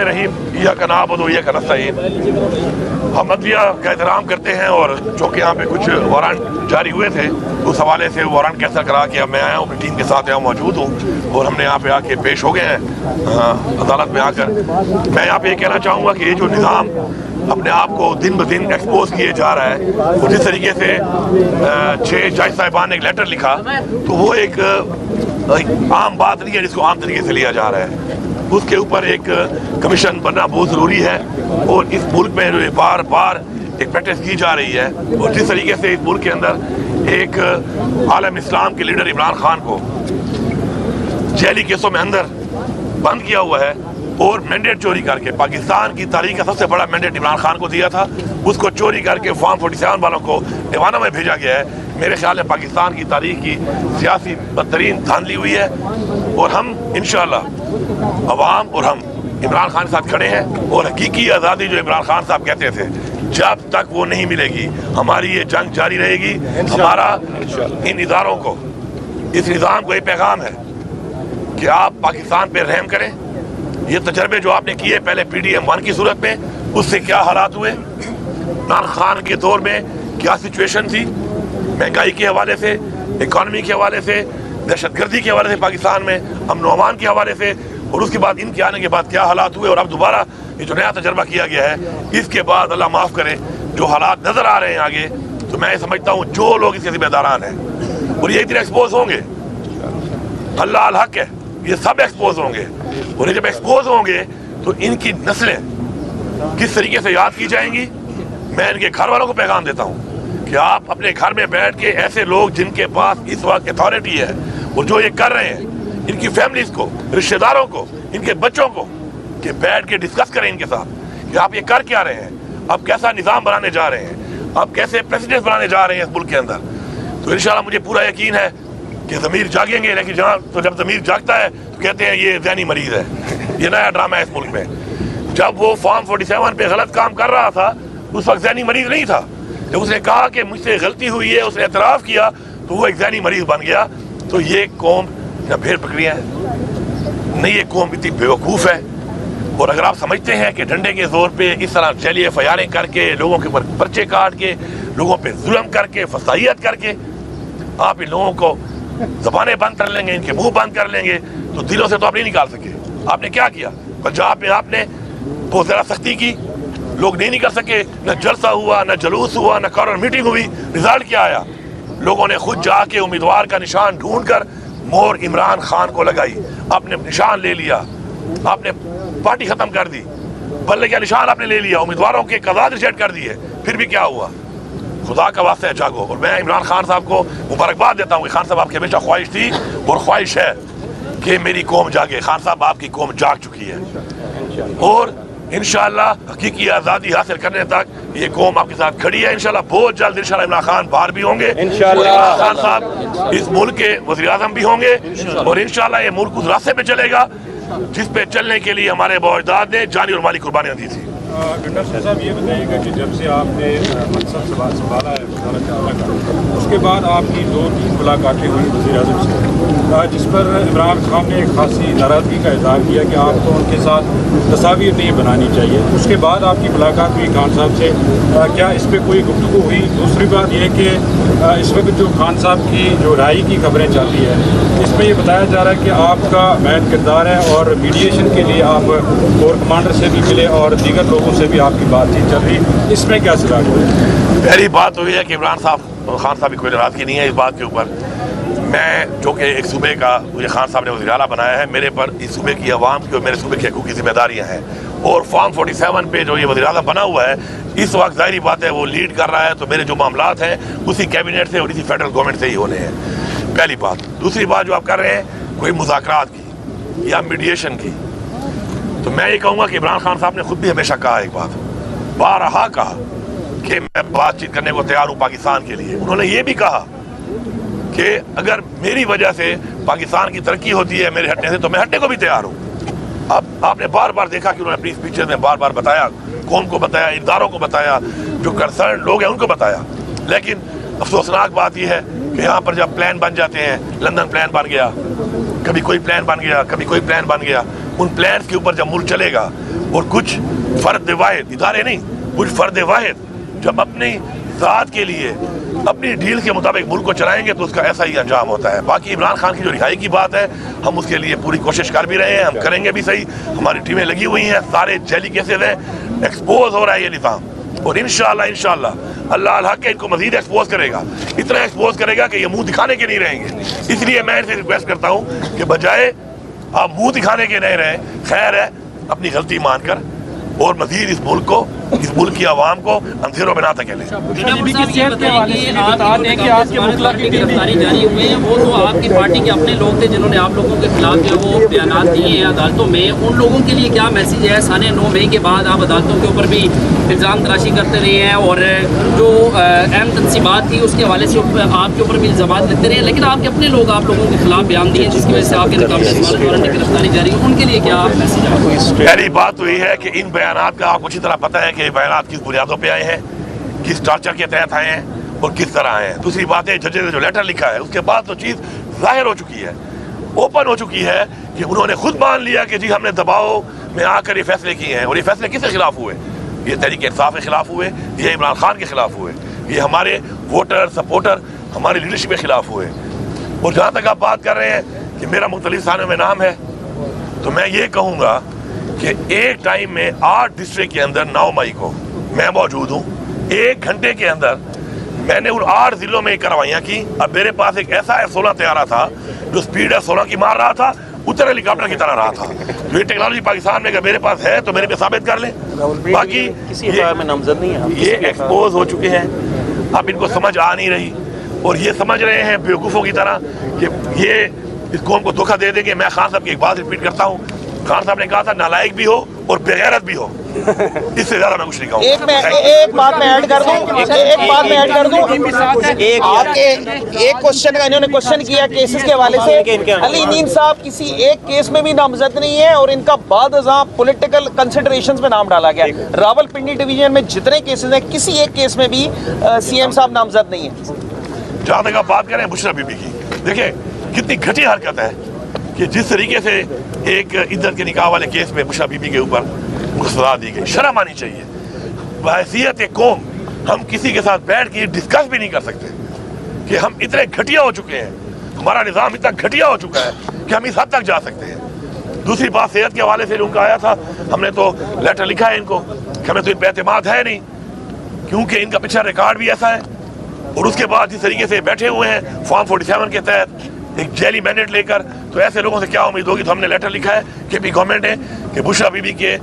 रहीम इय्याका नअबुदु व इय्याका नस्तईन। हम अदलिया का एहतराम करते हैं और चूँकि यहाँ पे कुछ वारंट जारी हुए थे, उस हवाले से वारंट कैंसिल करा के अब मैं आया हूँ, अपनी टीम के साथ यहाँ मौजूद हूँ और हमने यहाँ पे आके पेश हो गए हैं अदालत में आकर। मैं यहाँ पे ये कहना चाहूँगा कि ये जो निज़ाम अपने आप को दिन ब दिन एक्सपोज किए जा रहा है, वो जिस तरीके से 6 जज साहिबान ने एक लेटर लिखा, तो वो एक आम बात नहीं है जिसको आम तरीके से लिया जा रहा है। उसके ऊपर एक कमीशन बनना बहुत ज़रूरी है और इस मुल्क में जो बार बार एक प्रैक्टिस की जा रही है और जिस तरीके से इस मुल्क के अंदर एक आलम इस्लाम के लीडर इमरान खान को जेली केसों में अंदर बंद किया हुआ है और मैंडेट चोरी करके, पाकिस्तान की तारीख का सबसे बड़ा मैंडेट इमरान खान को दिया था, उसको चोरी करके फॉर्म 47 वालों को एवाना में भेजा गया है। मेरे ख्याल में पाकिस्तान की तारीख की सियासी बदतरीन धांधली हुई है और हम इंशाअल्लाह अवाम और हम इमरान खान के साथ खड़े हैं और हकीकी आज़ादी जो इमरान खान साहब कहते थे, जब तक वो नहीं मिलेगी हमारी ये जंग जारी रहेगी। हमारा इन इदारों को, इस निज़ाम को ये पैगाम है कि आप पाकिस्तान पर रहम करें। ये तजर्बे जो आपने किए पहले PDM-1 की सूरत में, उससे क्या हालात हुए, इमरान खान के दौर में क्या सिचुएशन थी, महंगाई के हवाले से, इकॉनमी के हवाले से, दहशतगर्दी के हवाले से पाकिस्तान में, अमन व अमान के हवाले से, और उसके बाद इनके आने के बाद क्या हालात हुए और अब दोबारा ये जो नया तजर्बा किया गया है, इसके बाद अल्लाह माफ़ करे जो हालात नज़र आ रहे हैं आगे, तो मैं समझता हूँ जो लोग इसके जिम्मेदारान हैं और ये एक दिन एक्सपोज होंगे, अल्लाह अल हक है, ये सब एक्सपोज होंगे और ये जब एक्सपोज होंगे तो इनकी नस्लें किस तरीके से याद की जाएंगी। मैं इनके घर वालों को पैगाम देता हूँ कि आप अपने घर में बैठ के ऐसे लोग जिनके पास इस वक्त अथॉरिटी है और जो ये कर रहे हैं, इनकी फैमिलीज को, रिश्तेदारों को, इनके बच्चों को, कि बैठ के डिस्कस करें इनके साथ कि आप ये कर क्या रहे हैं, आप कैसा निज़ाम बनाने जा रहे हैं, आप कैसे प्रेसिडेंट बनाने जा रहे हैं इस मुल्क के अंदर। तो इंशाल्लाह मुझे पूरा यकीन है कि ज़मीर जागेंगे, लेकिन जहाँ तो जब ज़मीर जागता है तो कहते हैं ये ज़हनी मरीज़ है। ये नया ड्रामा है इस मुल्क में। जब वो फॉर्म 47 पे गलत काम कर रहा था उस वक्त ज़हनी मरीज़ नहीं था। जब उसने कहा कि मुझसे गलती हुई है, उसने एतराफ़ किया, तो वो एक ज़हनी मरीज़ बन गया। तो ये कौम या भेड़ बकरियाँ है नहीं, ये कौम इतनी बेवकूफ़ है। और अगर आप समझते हैं कि डंडे के ज़ोर पे इस तरह जैली फयारें करके, लोगों के ऊपर पर्चे काट के, लोगों पे जुल्म करके, फसाइयत करके आप इन लोगों को ज़बानें बंद कर लेंगे, इनके मुंह बंद कर लेंगे, तो दिलों से तो आप नहीं निकाल सके। आपने क्या किया पंजाब में? आपने बहुत ज़्यादा सख्ती की, लोग नहीं निकल सके, न जलसा हुआ, न जलूस हुआ, न कॉर्नर मीटिंग हुई। रिजल्ट क्या आया? लोगों ने खुद जाके उम्मीदवार का निशान ढूंढ कर मोहर इमरान खान को लगाई, आपने निशान ले लिया, आपने पार्टी ख़त्म कर दी, बल्ले क्या निशान आपने ले लिया, उम्मीदवारों के कागज़ात रिजेक्ट कर दिए। फिर भी क्या हुआ? खुदा का वास्ता जागो। और मैं इमरान खान साहब को मुबारकबाद देता हूँ कि खान साहब आपकी हमेशा ख्वाहिश थी और ख्वाहिश है कि मेरी कौम जागे। खान साहब आपकी कौम जाग चुकी है और इंशाअल्लाह हकीकी आज़ादी हासिल करने तक ये कौम आपके साथ खड़ी है। इंशाअल्लाह बहुत जल्द इंशाअल्लाह इमरान खान बाहर भी होंगे, इमरान खान साहब इस मुल्क के वज़ीर आज़म भी होंगे और इंशाअल्लाह ये मुल्क उस रास्ते पे चलेगा जिस पे चलने के लिए हमारे बाप-दादा ने जानी और माली कुर्बानियाँ दी थी। गंडा साहब ये बताइएगा कि जब से आपने मनसब संभाला है वज़ारत आला का, उसके बाद आपकी 2-3 मुलाकातें हुई वज़ीर आज़म से, जिस पर इमरान खान ने एक खासी नाराज़गी का इज़हार किया कि आपको उनके साथ तस्वीर नहीं बनानी चाहिए। उसके बाद आपकी मुलाकात हुई खान साहब से, क्या इस पर कोई गुफ्तगू हुई? दूसरी बात यह कि इस वक्त जो खान साहब की जो राय की खबरें चल रही है, इसमें ये बताया जा रहा है कि आपका महज किरदार है और मीडिएशन के लिए आप कोर कमांडर से भी मिले और दीगर लोगों से भी आपकी बातचीत चल रही, इसमें क्या सलाह हुई? पहली बात तो ये है कि इमरान साहब, खान साहब की कोई नाराज़गी नहीं है इस बात के ऊपर। मैं जो कि एक सूबे का मुझे खान साहब ने वज़ीर आला बनाया है, मेरे पर इस सूबे की आवाम की और मेरे सूबे की हकूक़ी जिम्मेदारियाँ हैं और फॉर्म 47 पे जो ये वज़ीर आज़म बना हुआ है इस वक्त ज़ाहिरी बात है वो लीड कर रहा है, तो मेरे जो मामलात हैं उसी कैबिनेट से और इसी फेडरल गवर्नमेंट से ही होने हैं, पहली बात। दूसरी बात जो आप कर रहे हैं कोई मुज़ाकरात की या मीडिएशन की, तो मैं ये कहूँगा कि इमरान खान साहब ने खुद भी हमेशा कहा एक बात, बारहा कहा कि मैं बातचीत करने को तैयार हूँ पाकिस्तान के लिए। उन्होंने ये भी कहा कि अगर मेरी वजह से पाकिस्तान की तरक्की होती है मेरे हटने से, तो मैं हटने को भी तैयार हूँ। अब आपने बार बार देखा कि उन्होंने अपनी स्पीचेस में बार बार बताया, कौन को बताया, इदारों को बताया, जो कंसर्न लोग हैं उनको बताया। लेकिन अफसोसनाक बात यह है कि यहाँ पर जब प्लान बन जाते हैं, लंदन प्लान बन गया, कभी कोई प्लान बन गया, कभी कोई प्लान बन गया, ان پلانس کے اوپر جب ملک چلے گا اور کچھ فرد واحد، ادارے نہیں، کچھ فرد واحد جب اپنی ذات کے لیے اپنی ڈیل کے مطابق ملک کو چلائیں گے تو اس کا ایسا ہی انجام ہوتا ہے. باقی عمران خان کی جو رہائی کی بات ہے، ہم اس کے لیے پوری کوشش کر بھی رہے ہیں، ہم کریں گے بھی صحیح. ہماری ٹیمیں لگی ہوئی ہیں، سارے جیلی کیسز ہیں، ایکسپوز ہو رہا ہے یہ نظام، اور انشاءاللہ اللہ الحق ان کو مزید ایکسپوز کرے گا، اتنا ایکسپوز کرے گا کہ یہ منہ دکھانے کے نہیں رہیں گے. اس لیے میں ان سے ریکویسٹ کرتا ہوں کہ بجائے آپ منہ دکھانے کے نہیں رہیں، خیر ہے اپنی غلطی مان کر اور مزید اس ملک کو، اس ملک کی عوام کو اندھیروں میں نہ تکیلیں. گرفتاری جاری ہوئی ہے، وہ تو آپ کی پارٹی کے اپنے لوگ تھے جنہوں نے آپ لوگوں کے خلاف جو وہ بیانات دیے ہیں عدالتوں میں. ان لوگوں کے لیے کیا میسیج ہے؟ 9 مئی کے بعد آپ عدالتوں کے اوپر بھی الزام تراشی کرتے رہے ہیں اور جو اہم تنصیبات تھی اس کے حوالے سے آپ کے اوپر بھی الزامات لگتے رہے ہیں، لیکن آپ کے اپنے لوگ آپ لوگوں کے خلاف بیان دیے جس کی وجہ سے آپ کے نقاب گرفتاری جاری ہے، ان کے لیے کیا میسیج ہے؟ پہلی بات تو یہ ہے کہ ان بیانات کا آپ کو اچھی طرح پتہ ہے کہ یہ بیانات کس بنیادوں پہ آئے ہیں، کس ٹارچر کے تحت آئے ہیں اور کس طرح آئے ہیں. دوسری بات ہے ججز نے جو لیٹر لکھا ہے اس کے بعد تو چیز ظاہر ہو چکی ہے، اوپن ہو چکی ہے کہ انہوں نے خود مان لیا کہ جی ہم نے دباؤ میں آ کر یہ فیصلے کیے ہیں. اور یہ فیصلے کس کے خلاف ہوئے؟ یہ تحریک انصاف کے خلاف ہوئے، یہ عمران خان کے خلاف ہوئے، یہ ہمارے ووٹر سپورٹر ہماری لیڈرشپ کے خلاف ہوئے. اور جہاں تک آپ بات کر رہے ہیں کہ میرا مختلف تھانوں میں نام ہے، تو میں یہ کہوں گا کہ ایک ٹائم میں 8 ڈسٹرکٹ کے اندر 9 مئی کو میں موجود ہوں. 1 گھنٹے کے اندر میں نے ان 8 ضلعوں میں کارروائیاں کی. اب میرے پاس ایک ایسا F-16 طیارہ تھا جو سپیڈ F-16 کی مار رہا تھا، اتر ہیلی کاپٹر کی طرح رہا تھا. جو یہ ٹیکنالوجی پاکستان میں اگر میرے پاس ہے تو میرے پہ ثابت کر لیں. باقی یہ ایکسپوز ہو چکے ہیں، اب ان کو سمجھ آ نہیں رہی اور یہ سمجھ رہے ہیں بیوقوفوں کی طرح کہ یہ اس قوم کو دھوکہ دے دیں گے. میں خان صاحب کی ایک بات ریپیٹ کرتا ہوں، خان صاحب نے کہا تھا نالائق بھی ہو اور بغیرت بھی ہو، اس سے زیادہ میں کچھ نہیں کہوں. ایک بات میں ایڈ کر دوں آپ کے ایک کوشچن کا انہوں نے کوشچن کیا کیسز کے حوالے سے. علی نیم صاحب کسی ایک کیس میں بھی نامزد نہیں ہے اور ان کا بعد ازاں پولیٹیکل کنسیڈریشنز میں نام ڈالا گیا. راول پنڈی ڈویژن میں جتنے کیسز ہیں کسی ایک کیس میں بھی سی ایم صاحب نامزد نہیں ہیں. جہاں تک آپ بات کریں بشرا بی بی کی، دیکھیں کتنی گھٹی حرکت ہے کہ جس طریقے سے ایک عزت کے نکاح والے کیس میں بشرا بی بی کے اوپر سزا دی گئی. شرم آنی چاہیے. بحیثیت قوم ہم کسی کے ساتھ بیٹھ کے ڈسکس بھی نہیں کر سکتے کہ ہم اتنے گھٹیا ہو چکے ہیں، ہمارا نظام اتنا گھٹیا ہو چکا ہے کہ ہم اس حد تک جا سکتے ہیں. دوسری بات صحت کے حوالے سے ان کا آیا تھا، ہم نے تو لیٹر لکھا ہے ان کو کہ ہمیں تو ان پہ اعتماد ہے نہیں کیونکہ ان کا پچھلا ریکارڈ بھی ایسا ہے. اور اس کے بعد جس طریقے سے بیٹھے ہوئے ہیں فارم 47 کے تحت ایک جیلی مینڈیٹ لے کر، تو ایسے لوگوں سے کیا امید ہوگی. تو ہم نے لیٹر لکھا ہے کہ بھی گورنمنٹ ہے کہ بشرا بی بی کے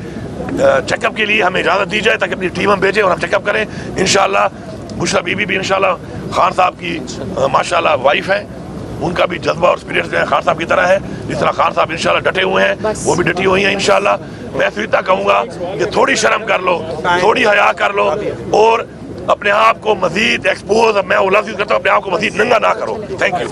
چیک اپ کے لیے ہمیں اجازت دی جائے تاکہ اپنی ٹیم ہم بھیجیں اور ہم چیک اپ کریں. انشاءاللہ بشرا بی بی بھی انشاءاللہ خان صاحب کی ماشاءاللہ وائف ہے، ان کا بھی جذبہ اور اسپرٹ جو ہے خان صاحب کی طرح ہے. جس طرح خان صاحب انشاءاللہ ڈٹے ہوئے ہیں وہ بھی ڈٹی ہوئی ہیں انشاءاللہ. میں صرف اتنا کہوں گا کہ تھوڑی شرم کر لو، تھوڑی حیا کر لو اور اپنے آپ کو مزید ایکسپوز، میں وہ لفظ کرتا ہوں، اپنے آپ کو مزید ننگا نہ کرو. Thank you.